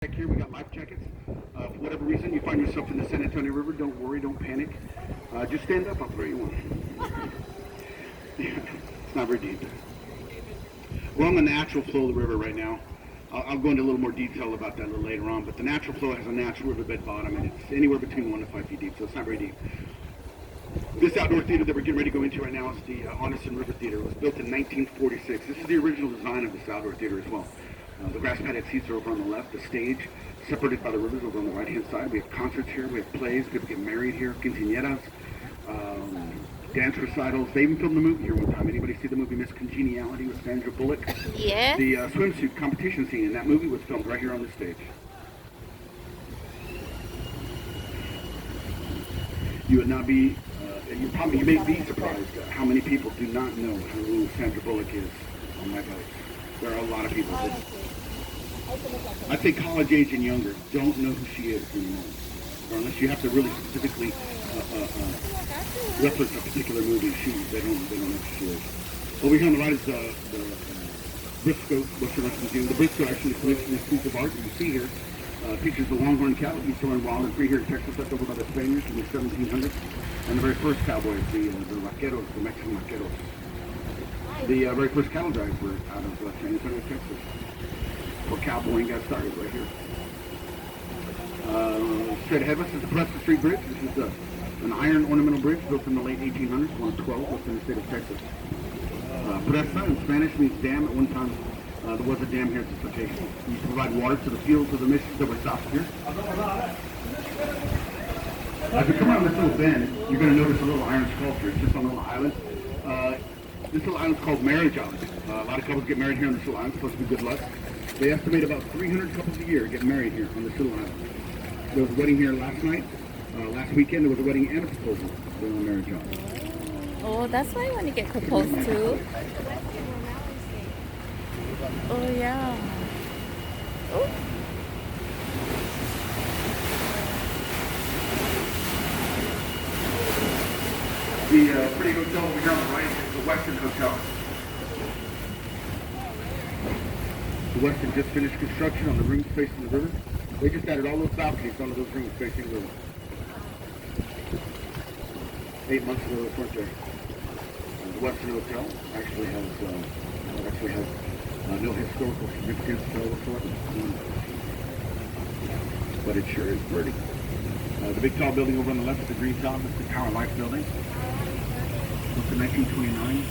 Here we got life jackets. For whatever reason you find yourself in the San Antonio River, don't worry, don't panic. Just stand up, I'll throw you one. It's not very deep. We're on the natural flow of the river right now. I'll go into a little more detail about that a little later on, but the natural flow has a natural riverbed bottom, and it's anywhere between 1 to 5 feet deep, so it's not very deep. This outdoor theater that we're getting ready to go into right now is the Honeston River Theater. It was built in 1946. This is the original design of this outdoor theater as well. The grass padded seats are over on the left. The stage, separated by the rivers, over on the right-hand side. We have concerts here. We have plays. People get married here. Quinceañeras, dance recitals. They even filmed the movie here one time. Anybody see the movie Miss Congeniality with Sandra Bullock? Yeah. The swimsuit competition scene in that movie was filmed right here on the stage. You would not be, you may be surprised at how many people do not know who Sandra Bullock is on my boat. There are a lot of people that, I think college age and younger, don't know who she is anymore. Or unless you have to really specifically reference a particular movie, they don't know who she is. Over here on the right is the Briscoe Western West Museum. The Briscoe actually collects this piece of art that you see here. Features the longhorn cattle, used to run wild and free here in Texas, left over by the Spaniards in the 1700s. And the very first cowboys, the vaqueros, the Mexican vaqueros. The very first cattle drives were out of San Antonio, Texas. Where cowboying got started right here. Straight ahead of us is the Preston Street Bridge. This is an iron ornamental bridge built in the late 1800s, one of 12 within the state of Texas. Presa in Spanish means dam. At one time, there was a dam here at this location. We used to provide water to the fields of the missions that were south here. As we come around this little bend, you're going to notice a little iron sculpture. It's just on a little island. This little island is called Marriage Island. A lot of couples get married here on this little island. It's supposed to be good luck. They estimate about 300 couples a year get married here on this little island. There was a wedding here last night. Last weekend there was a wedding and a proposal here on Marriage Island. Oh, that's why I want to get proposed to. Oh, yeah. Oh. The pretty hotel over here on the right is the Westin Hotel. The Westin just finished construction on the rooms facing the river. They just added all those balconies onto those rooms facing the river. 8 months ago, they weren't there. The Westin Hotel actually has no historical significance whatsoever. But it sure is pretty. The big tall building over on the left is the green top. It's the Tower Life building. Built in 1929.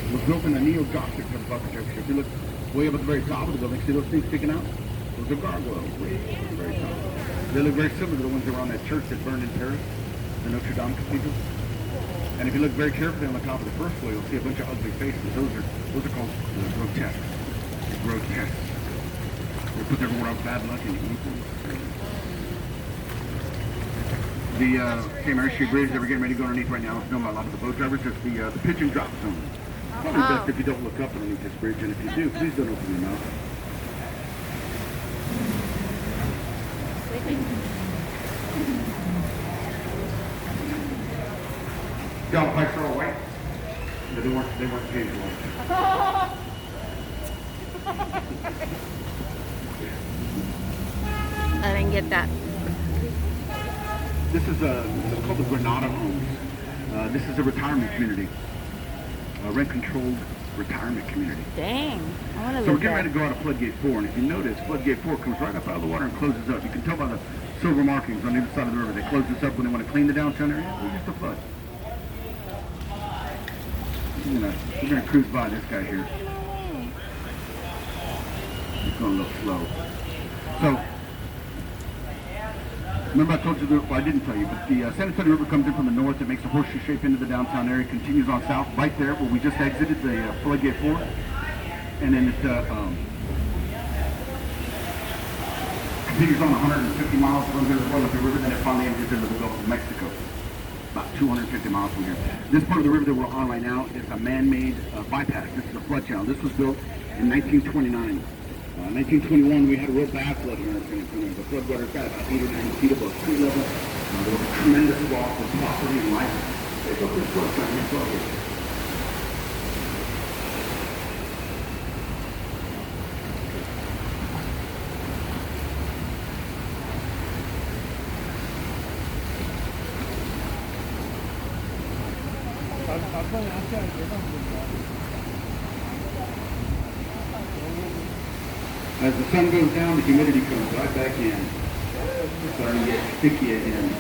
It was built in a neo-Gothic type of architecture. If you look way up at the very top of the building, see those things sticking out? Those are gargoyles, way at the very top. They look very similar to the ones that were on that church that burned in Paris, the Notre Dame Cathedral. And if you look very carefully on the top of the first floor, you'll see a bunch of ugly faces. Those are called grotesques. Grotesques. They put everyone out bad luck and evil. The St. Mary Street Bridge that we're getting ready to go underneath right now is known by a lot of the boat drivers as the pitch and drop zone. Probably best if you don't look up underneath this bridge, and if you do, please don't open your mouth. Y'all, the pipes are all white. They weren't paid for. I didn't get that. This is called the Granada Homes. This is a retirement community, a rent-controlled retirement community. Dang, I want to So we're look getting at ready to go out of Floodgate 4, and if you notice, Floodgate 4 comes right up out of the water and closes up. You can tell by the silver markings on either side of the river. They close this up when they want to clean the downtown area. We're just a flood. We're gonna cruise by this guy here. He's going a little slow. So, remember I told you, well I didn't tell you, but the San Antonio River comes in from the north. It makes a horseshoe shape into the downtown area, continues on south, right there where we just exited the Floodgate 4. And then it continues on 150 miles from here as well as the river, then it finally enters into the Gulf of Mexico. About 250 miles from here. This part of the river that we're on right now is a man-made bypass. This is a flood channel. This was built in 1929. 1921, we had a real bad flood here in San Antonio. The floodwater got about 8 or 9 feet above sea level. There was a tremendous loss of property and life. They built this flood channel. As the sun goes down, the humidity comes right back in. It's starting to get sticky again.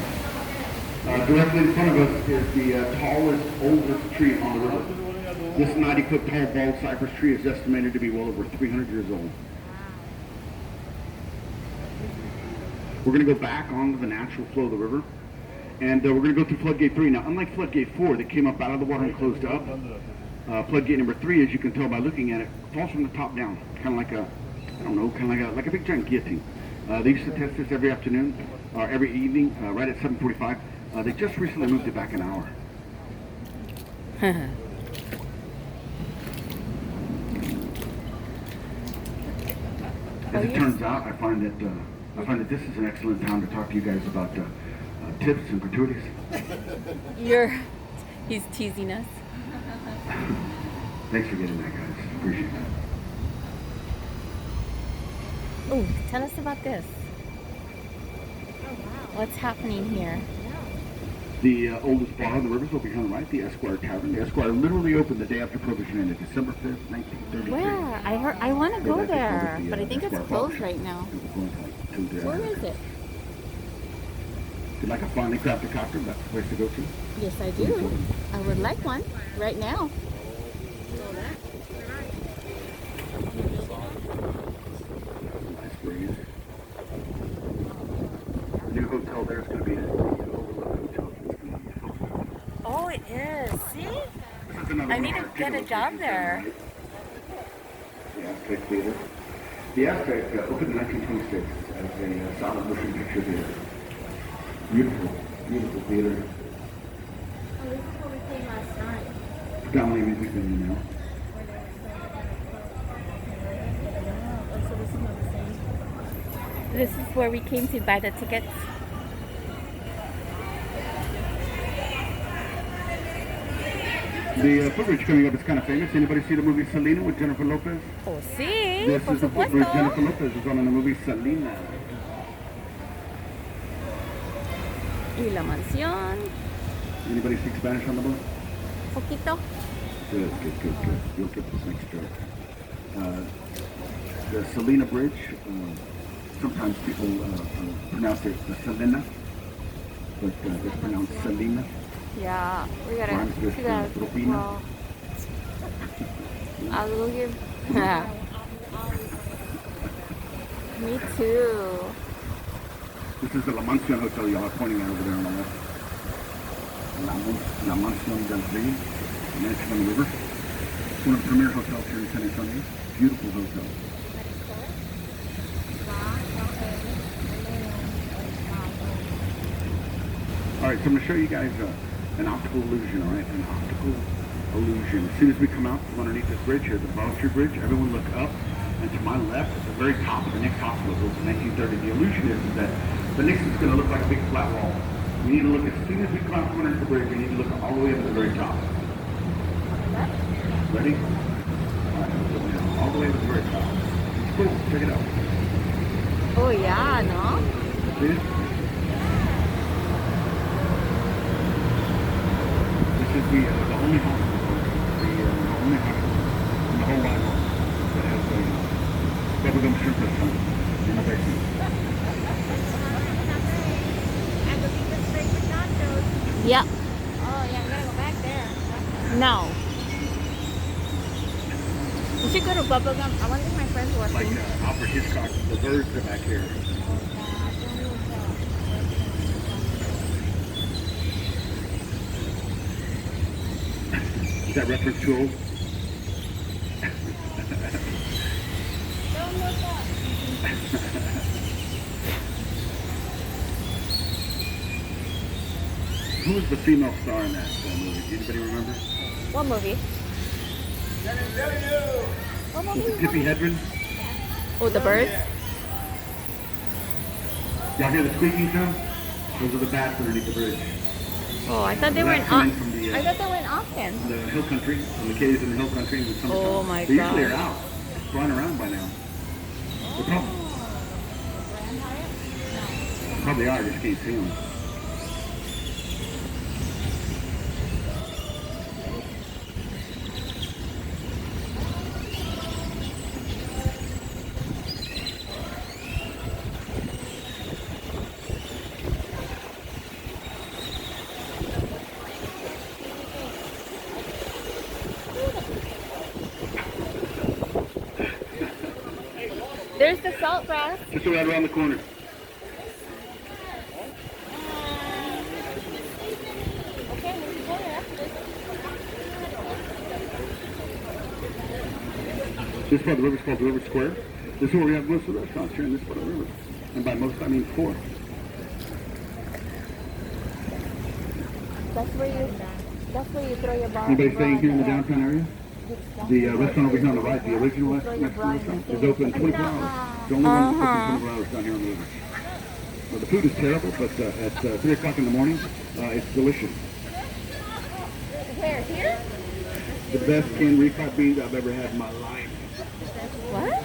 Directly in front of us is the tallest, oldest tree on the river. This 90-foot tall bald cypress tree is estimated to be well over 300 years old. We're going to go back onto the natural flow of the river, and we're going to go through floodgate 3. Now, unlike floodgate 4 that came up out of the water and closed up, floodgate number 3, as you can tell by looking at it, falls from the top down, kind of like a, I don't know, kind of like a big giant guillotine. They used to test this every afternoon, or every evening, right at 7:45. They just recently moved it back an hour. As it turns out, I find that this is an excellent time to talk to you guys about tips and gratuities. He's teasing us. Thanks for getting that, guys. Appreciate that. Oh, tell us about this. What's happening here? The oldest bar on the river is over here on the right, the Esquire Tavern. The Esquire literally opened the day after Prohibition ended, December 5th, 1933. Where? I want to go there, but I think it's Esquire closed Bar. right now. It was going to like 2 days. Where is it? If you'd like a finely crafted cocktail, that's the place to go to. Yes, I do. I would like one right now. Nice breeze. The new hotel there is going to be the Overlook Hotel. Oh, it is. See? This is another I need one to of our get a ticket job locations there. The Aztec Theater. The Aztec opened in 1926 as a silent motion picture theater. Beautiful, beautiful theater. Oh, this is where we came last night. Predominantly music venue now. Oh, so this is not the same. This is where we came to buy the tickets. The footbridge coming up is kind of famous. Anybody see the movie Selena with Jennifer Lopez? Oh, sí. This Por is the footbridge supuesto. Jennifer Lopez was on in the movie Selena. Y la mansión. Anybody speak Spanish on the boat? Poquito. Good. You'll get this next joke. The Selena Bridge, sometimes people pronounce it the Selena, but it's pronounced Selena. Yeah, we gotta. Rhymes with, We gotta. propina. Well, I'll go give. Me too. This is the La Mansión Hotel y'all are pointing at over there on the left. La Mansión del Rio, mansion on the river. It's one of the premier hotels here in San Antonio. Beautiful hotel. All right, so I'm going to show you guys an optical illusion, all right? An optical illusion. As soon as we come out from underneath this bridge here, the Boston Bridge, everyone look up. And to my left, at the very top of the Knicks Hospital, built in 1930, the illusion is that the Knicks is going to look like a big flat wall. We need to look, as soon as we come out from underneath the bridge, we need to look all the way up to the very top. Ready? All right, let's look now, all the way to the very top. It's cool, check it out. Oh yeah, no? See it? This is the only hospital, the only hospital in the whole wide world that has a bubblegum shrimp restaurant in the basement. I believe this big with nachos. Yeah. Oh, yeah, we gotta go back there. No. We should go to Bubblegum. I wonder if my friend's Like working. Alfred Hitchcock, the birds are back here. Is that reference too old? Don't look up. Who was the female star in that movie? Anybody remember? What movie? What Was movie? it Tippi Hedren? Oh, the birds? Y'all hear the squeaking sound? Those are the bats underneath the bridge. Oh, I thought they were in. That's coming from the, I thought they were in Austin. The hill country, from the caves in the hill country in the summertime. Oh my They usually gosh. are out, flying around by now. They probably are, just can't see them. Where's the salt grass? Just right around the corner. Okay, we can go there after this. This part of the river is called the River Square. This is where we have most of the restaurants here in this part of the river. And by most, I mean 4. That's where you throw your bar. Anybody staying here in the downtown area? The restaurant over here on the right, the original Mexican restaurant, is open 24 hours. The only one that's open 24 hours down here on the river. Well, the food is terrible, but at 3 o'clock in the morning, it's delicious. Where? Here? The best canned refried beans I've ever had in my life. What?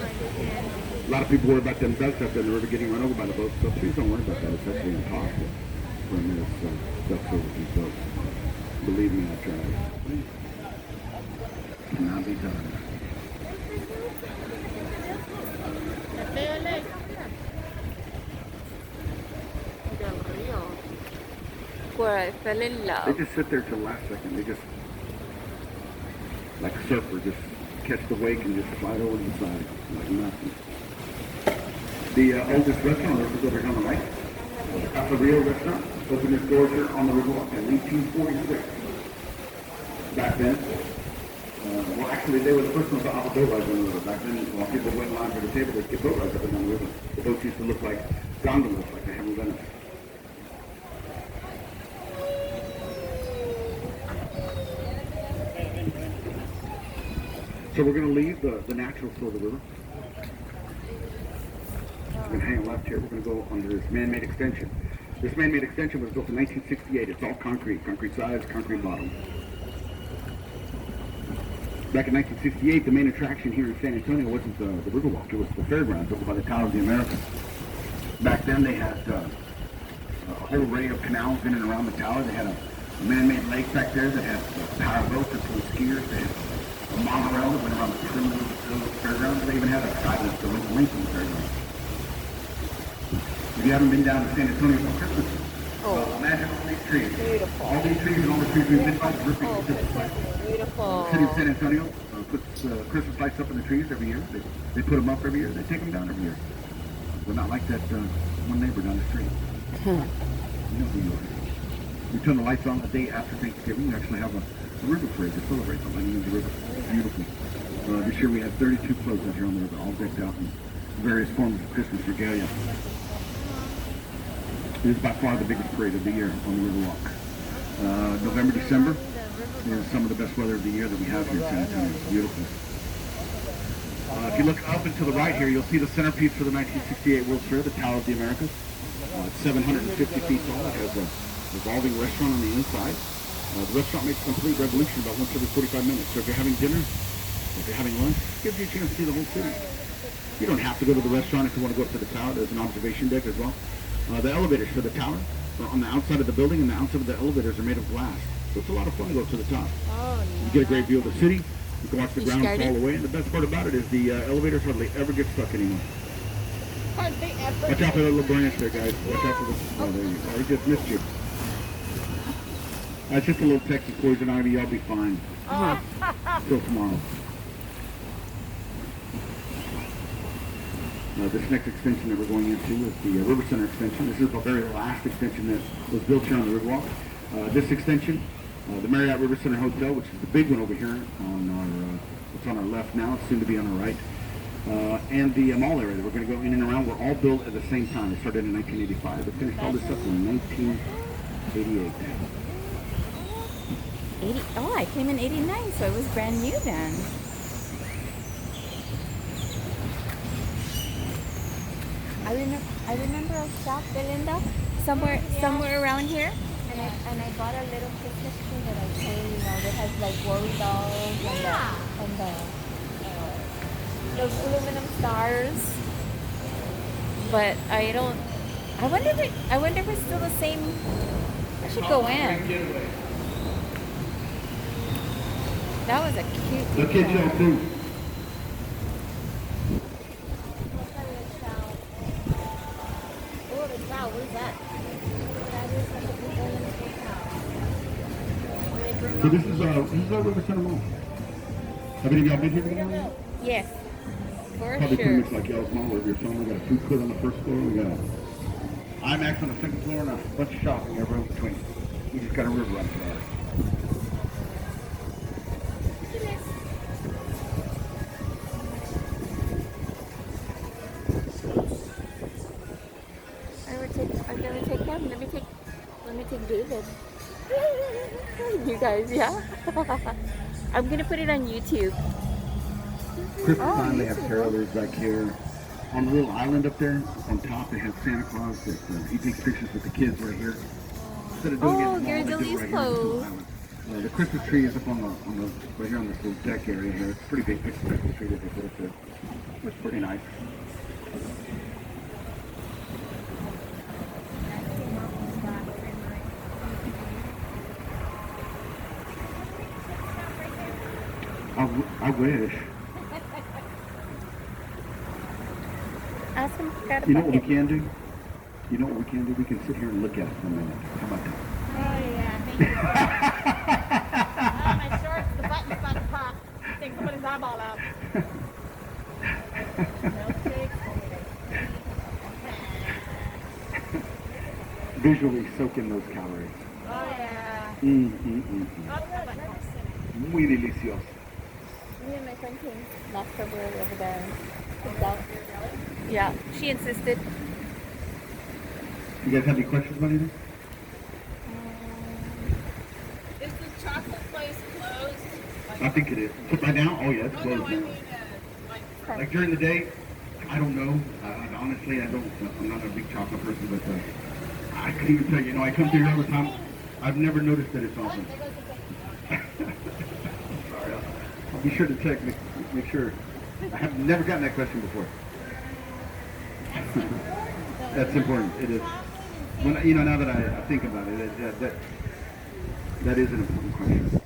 A lot of people worry about them ducks out there in the river getting run over by the boats, but please don't worry about that. It's actually impossible for a minute ducks over these boats. Believe me, I've tried. Cannot be done. Where I fell in They love. just sit there till the last second. They just, like a surfer, just catch the wake and just slide over to the side like nothing. The oldest restaurant is over here on the right. The Rio restaurant opened its doors here on the Riverwalk in 1846. Back then, well, actually, they were the first ones to offer boat rides on the river. Back then, while people went in line for the table, they'd get boat rides up and down the river. The boats used to look like gondolas, like they have in Venice. So we're going to leave the natural flow of the river. We're going to hang left here. We're going to go under this man-made extension. This man-made extension was built in 1968. It's all concrete sides, concrete bottom. Back in 1968, the main attraction here in San Antonio wasn't the Riverwalk. It was the fairgrounds over by the Tower of the Americas. Back then, they had a whole array of canals in and around the tower. They had a man-made lake back there that had power boats that flew skiers. They had a monorail that went around the perimeter of the fairgrounds. They even had a skylist that went the length of the fairgrounds. If you haven't been down to San Antonio for Christmas, imagine all these trees. Beautiful. All these trees and all the trees we've been by, terrific Christmas lights. Beautiful. The city of San Antonio puts Christmas lights up in the trees every year. They put them up every year. They take them down every year. They're not like that one neighbor down the street. You know who you are. We turn the lights on the day after Thanksgiving. We actually have a river parade to celebrate the lighting of the river. It's beautiful. This year we had 32 floats out here on the river, all decked out in various forms of Christmas regalia. It is by far the biggest parade of the year on the Riverwalk. November, December is some of the best weather of the year that we have here in San Antonio. It's beautiful. If you look up and to the right here, you'll see the centerpiece for the 1968 World's Fair, the Tower of the Americas. It's 750 feet tall. It has a revolving restaurant on the inside. The restaurant makes a complete revolution about once every 45 minutes. So if you're having dinner, if you're having lunch, it gives you a chance to see the whole city. You don't have to go to the restaurant if you want to go up to the tower. There's an observation deck as well. The elevators for the tower are on the outside of the building, and the outside of the elevators are made of glass. So it's a lot of fun to go up to the top. Oh, You get a great view of the city. You can watch the ground scared fall it? away. And the best part about it is the elevators hardly ever get stuck anymore. Hardly ever. Watch out for that little branch there, guys. Watch out for this. Oh, there you go. He just missed you. That's just a little Texas poison ivy. Y'all be fine. Till tomorrow. This next extension that we're going into is the River Center extension. This is the very last extension that was built here on the Riverwalk. This extension, the Marriott River Center Hotel, which is the big one over here on our, it's on our left now, it's soon to be on our right, and the mall area that we're going to go in and around were all built at the same time. They started in 1985. They finished all this up in 1988. 80. Oh, I came in 89, so it was brand new then. I remember a shop, Belinda, somewhere around here, and I bought a little Christmas tree that I told you know that has like worry dolls and those aluminum stars. But I wonder if it's still the same. I should go in. That was a cute. The kids y'all too. Wow, what is that? So this is our River Center Mall. Have any of y'all been here before? Yes. For Probably pretty sure. much like y'all's mall over here. So we got a food court on the first floor. We got a IMAX on the second floor and a bunch of shopping everywhere in between. We just got a river run for ours. I'm gonna take him. Let me take David. You guys, yeah. I'm gonna put it on YouTube. Christmas time, they have YouTube. carolers back here. On the little island up there, on top, they have Santa Claus that he takes pictures with the kids right here. Instead of doing it in the mall, they do it right here on this little island. The Christmas tree is up on the right here on this little deck area here. It's a pretty big Christmas tree that they put up there. It's pretty nice. I wish. Ask him if he got a You know what we bucket. can do? You know what we can do? We can sit here and look at it for a minute. How about that? Oh, yeah. Thank you. Oh, my shorts, the button's about to pop. Take somebody's eyeball out. Milkshakes. Visually soak in those calories. Oh, yeah. Oh, muy delicioso. Me and my friend came last February over there and picked out. Yeah, she insisted. You guys have any questions about anything? Is the chocolate place closed? I think it is. So right now? Oh yeah, it's Oh, closed. no, I mean, Like during the day, I don't know. Honestly, I'm not a big chocolate person, but I couldn't even tell you. You know, I come through here all the time. I've never noticed that it's open. Sorry, I'll be sure to check. Make sure. I have never gotten that question before. That's important. It is. When now that I think about it, that is an important question.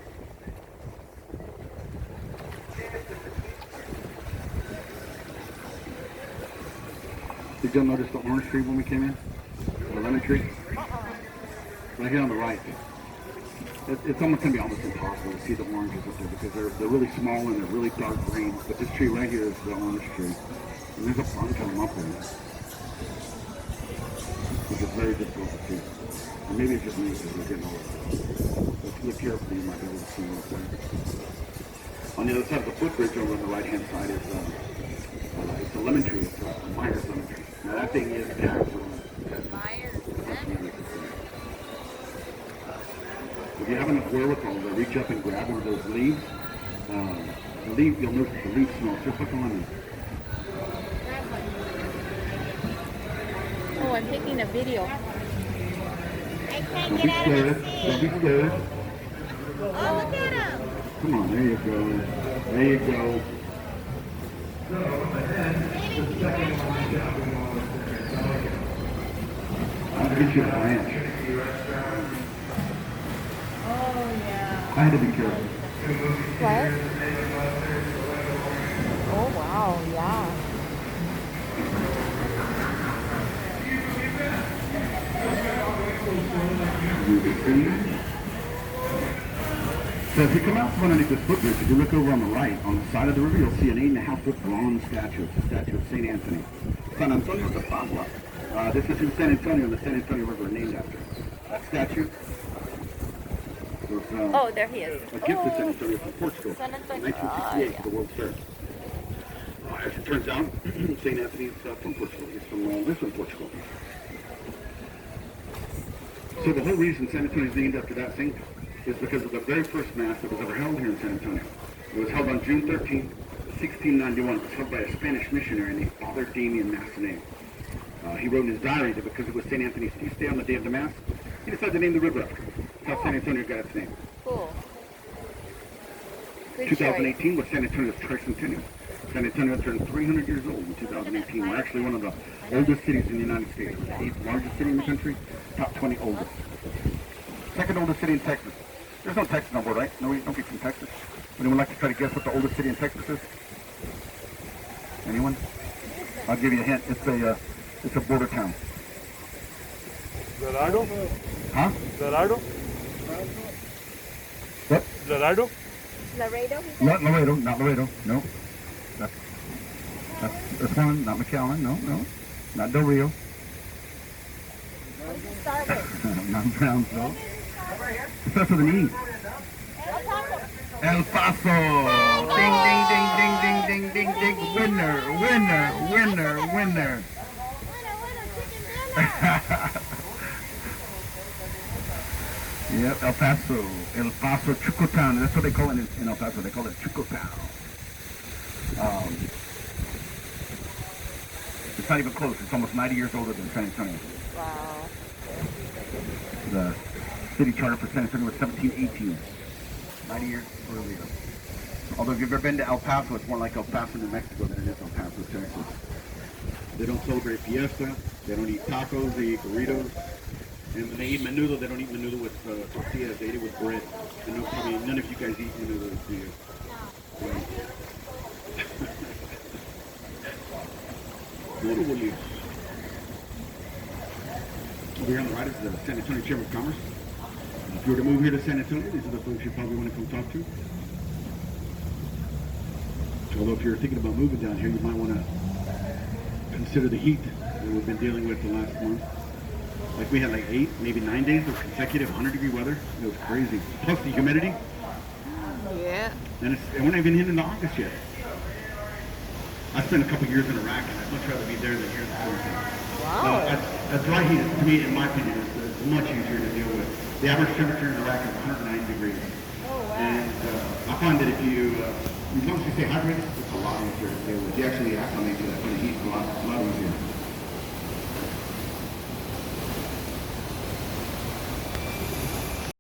Did y'all notice the orange tree when we came in? The lemon tree? Right here on the right. It's almost going to be almost impossible to see the oranges up there because they're really small and they're really dark green. But this tree right here is the orange tree. And there's a bunch of them up there. Which is very difficult to see. Or maybe it's just me because we're getting older. But if you look carefully, you might be able to see what's there. On the other side of the footbridge over on the right-hand side is it's a lemon tree. It's a Myers lemon tree. Now that thing is packed. If you have enough wherewithal to reach up and grab one of those leaves, you'll notice the leaf smells just like a lemon. Oh, I'm taking a video. I can't Don't be get out of scared. the Don't seat. be scared. Oh, look at him. Come on, there you go. There you go. I'll get you a branch. Oh, yeah. I had to be careful. What? Oh, wow, yeah. So if you come out from underneath this footbridge, if you look over on the right, on the side of the river, you'll see an 8.5-foot bronze statue. It's a statue of St. Anthony. San Antonio de Padua. This is in San Antonio, the San Antonio River named after. That statue was Oh, there he is. a gift to San Antonio from Portugal San in Antonio. 1968 for the World's Fair. As it turns out, St. Anthony is from Portugal. He's from Portugal. So the whole reason San Antonio is named after that saint is because of the very first mass that was ever held here in San Antonio. It was held on June 13, 1691. It was held by a Spanish missionary named Father Damien Massenet. He wrote in his diary that because it was St. Anthony's feast day on the day of the mass, he decided to name the river after him. That's how San Antonio got its name. Cool. Good 2018 was San Antonio's tricentennial. San Antonio turned 300 years old in 2018. We're actually one of the oldest cities in the United States. We're the 8th largest city in the country, top 20 oldest. Second oldest city in Texas. There's no Texas on board, right? Nobody from Texas. Anyone like to try to guess what the oldest city in Texas is? Anyone? I'll give you a hint. It's a border town. Laredo? Huh? Laredo? What? Laredo? Laredo, he said? Not Laredo. No. That's one, not McAllen, no, not Del Rio. Where's it started? Not Brownsville. It starts with an E. El Paso. Ding, ding, ding, ding, ding, ding, ding, ding. Winner, winner, winner, winner. Yep, El Paso. El Paso Chucotown. That's what they call it in El Paso. They call it Chucotown. It's not even close. It's almost 90 years older than San Antonio. Wow. The city charter for San Antonio was 1718. 90 years earlier. Although if you've ever been to El Paso, it's more like El Paso, New Mexico than it is El Paso, Texas. They don't celebrate fiesta. They don't eat tacos. They eat burritos. And when they eat menudo, they don't eat menudo with tortillas. They eat it with bread. I know probably none of you guys eat menudo, do you? Right. Over here on the right is the San Antonio Chamber of Commerce. If you were to move here to San Antonio, these are the folks you probably want to come talk to. Although if you're thinking about moving down here, you might want to consider the heat that we've been dealing with the last month. Like we had like 8, maybe 9 days of consecutive 100-degree weather. It was crazy. Plus the humidity. Yeah. And we're not even into August yet. I spent a couple years in Iraq, and I'd much rather be there than here in the summertime. Wow. A dry heat, to me, in my opinion, is much easier to deal with. The average temperature in Iraq is 109 degrees. Oh, wow. And I find that if you, as long as you stay hydrated, it's a lot easier to deal with. You actually acclimate to that kind of heat a lot easier.